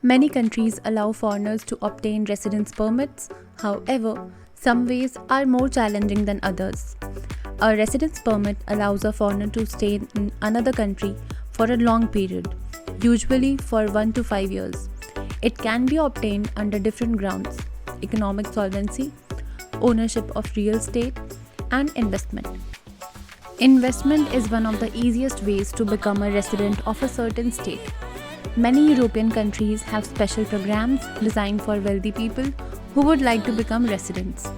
Many countries allow foreigners to obtain residence permits. However, some ways are more challenging than others. A residence permit allows a foreigner to stay in another country for a long period, usually for 1 to 5 years. It can be obtained under different grounds: economic solvency, ownership of real estate, and investment. Investment is one of the easiest ways to become a resident of a certain state. Many European countries have special programs designed for wealthy people who would like to become residents.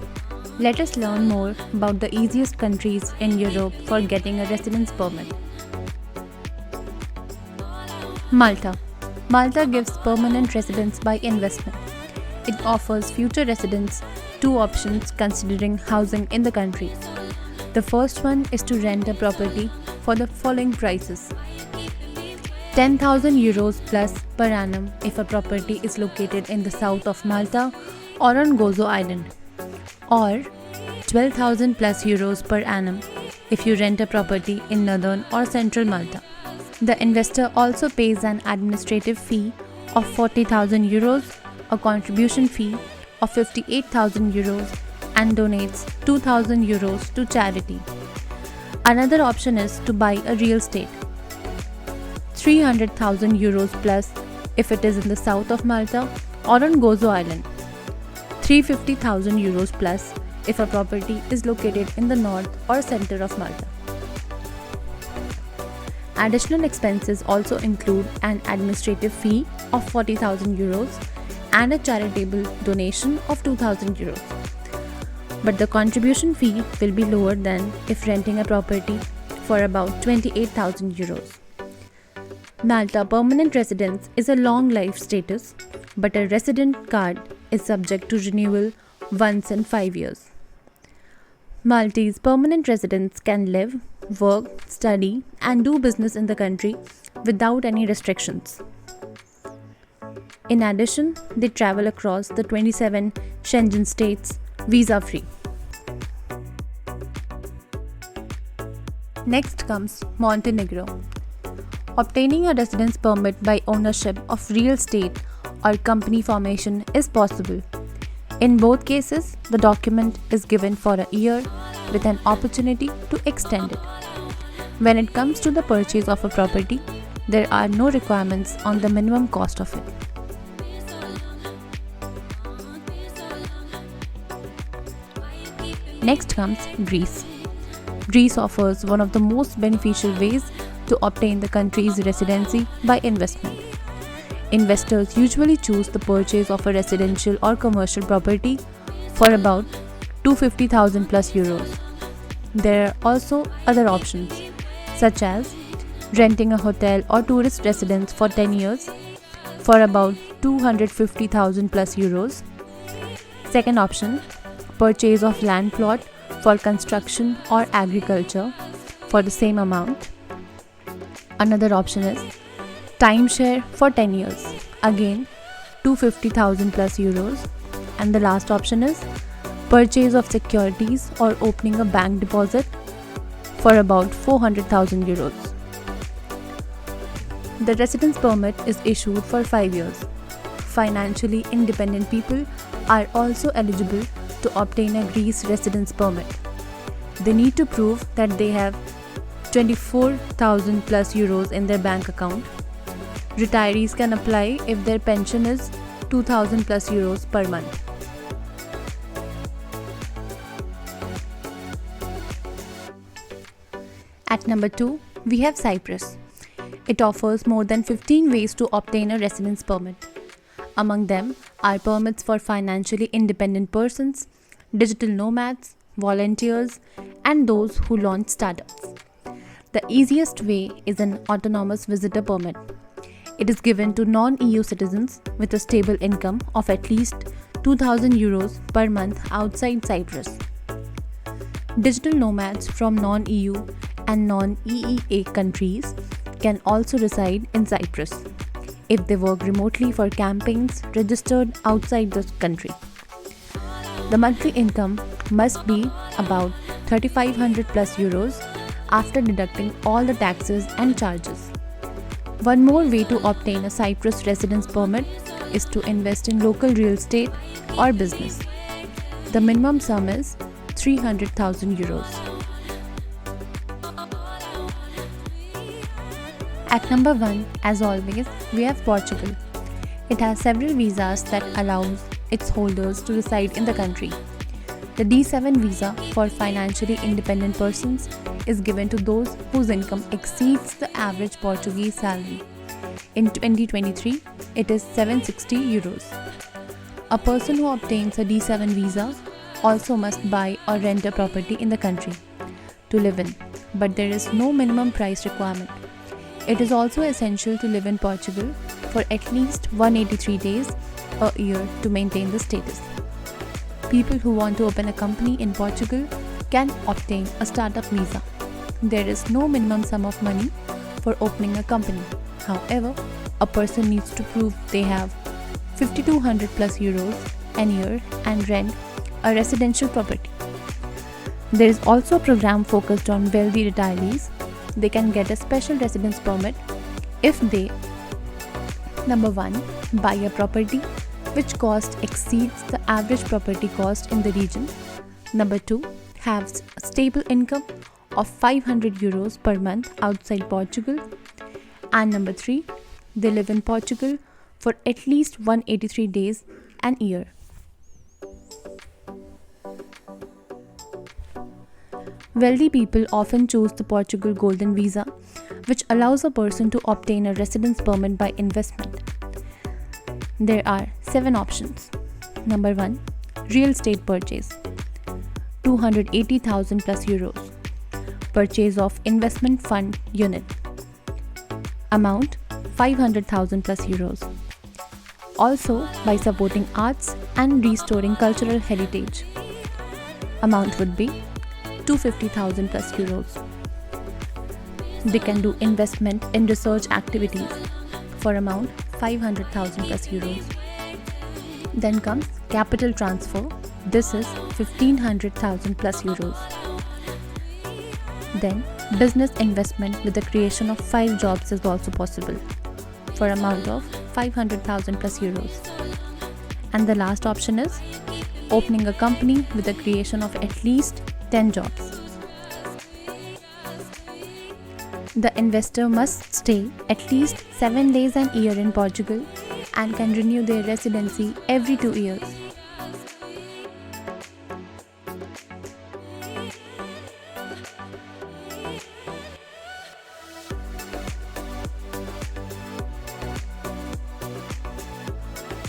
Let us learn more about the easiest countries in Europe for getting a residence permit. Malta. Malta gives permanent residence by investment. It offers future residents two options considering housing in the country. The first one is to rent a property for the following prices: 10,000 euros plus per annum if a property is located in the south of Malta or on Gozo Island, or 12,000 plus euros per annum if you rent a property in northern or central Malta. The investor also pays an administrative fee of 40,000 euros, a contribution fee of 58,000 euros, and donates 2,000 euros to charity. Another option is to buy a real estate: 300,000 euros plus if it is in the south of Malta or on Gozo Island, 350,000 euros plus if a property is located in the north or center of Malta. Additional expenses also include an administrative fee of 40,000 euros and a charitable donation of 2,000 euros. But the contribution fee will be lower than if renting a property for about 28,000 euros. Malta permanent residence is a long life status, but a resident card is subject to renewal once in 5 years. Maltese permanent residents can live, work, study, and do business in the country without any restrictions. In addition, they travel across the 27 Schengen states visa-free. Next comes Montenegro. Obtaining a residence permit by ownership of real estate or company formation is possible. In both cases, the document is given for a year with an opportunity to extend it. When it comes to the purchase of a property, there are no requirements on the minimum cost of it. Next comes Greece. Greece offers one of the most beneficial ways to obtain the country's residency by investment. Investors usually choose the purchase of a residential or commercial property for about 250,000 plus euros. There are also other options, such as renting a hotel or tourist residence for 10 years for about 250,000 plus euros. Second option, purchase of land plot for construction or agriculture for the same amount. Another option is timeshare for 10 years, again 250,000 plus euros. And the last option is purchase of securities or opening a bank deposit for about 400,000 euros. The residence permit is issued for 5 years. Financially independent people are also eligible to obtain a Greece residence permit. They need to prove that they have 24,000 plus euros in their bank account. Retirees can apply if their pension is 2,000 plus euros per month. At number 2, we have Cyprus. It offers more than 15 ways to obtain a residence permit. Among them are permits for financially independent persons, digital nomads, volunteers, and those who launch startups. The easiest way is an autonomous visitor permit. It is given to non-EU citizens with a stable income of at least 2,000 euros per month outside Cyprus. Digital nomads from non-EU and non-EEA countries can also reside in Cyprus if they work remotely for campaigns registered outside the country. The monthly income must be about 3,500 plus euros after deducting all the taxes and charges. One more way to obtain a Cyprus residence permit is to invest in local real estate or business. The minimum sum is 300,000 euros. At number 1, as always, we have Portugal. It has several visas that allows its holders to reside in the country. The D7 visa for financially independent persons is given to those whose income exceeds the average Portuguese salary. In 2023, it is 760 euros. A person who obtains a D7 visa also must buy or rent a property in the country to live in, but there is no minimum price requirement. It is also essential to live in Portugal for at least 183 days a year to maintain the status. People who want to open a company in Portugal can obtain a startup visa. There is no minimum sum of money for opening a company. However, a person needs to prove they have 5,200 plus euros a year and rent a residential property. There is also a program focused on wealthy retirees. They can get a special residence permit if they, number 1, buy a property which cost exceeds the average property cost in the region. Number 2, have a stable income of 500 euros per month outside Portugal. And number 3, they live in Portugal for at least 183 days an year. Wealthy people often choose the Portugal Golden Visa, which allows a person to obtain a residence permit by investment. There are 7 options. Number 1, real estate purchase, 280,000 plus euros. Purchase of investment fund unit, amount 500,000 plus euros. Also by supporting arts and restoring cultural heritage. Amount would be 250,000 plus euros. They can do investment in research activities for amount 500,000 plus euros. Then comes capital transfer. This is 1500,000 plus euros. Then business investment with the creation of 5 jobs is also possible for amount of 500,000 plus euros. And the last option is opening a company with the creation of at least 10 jobs. The investor must stay at least 7 days an year in Portugal and can renew their residency every 2 years.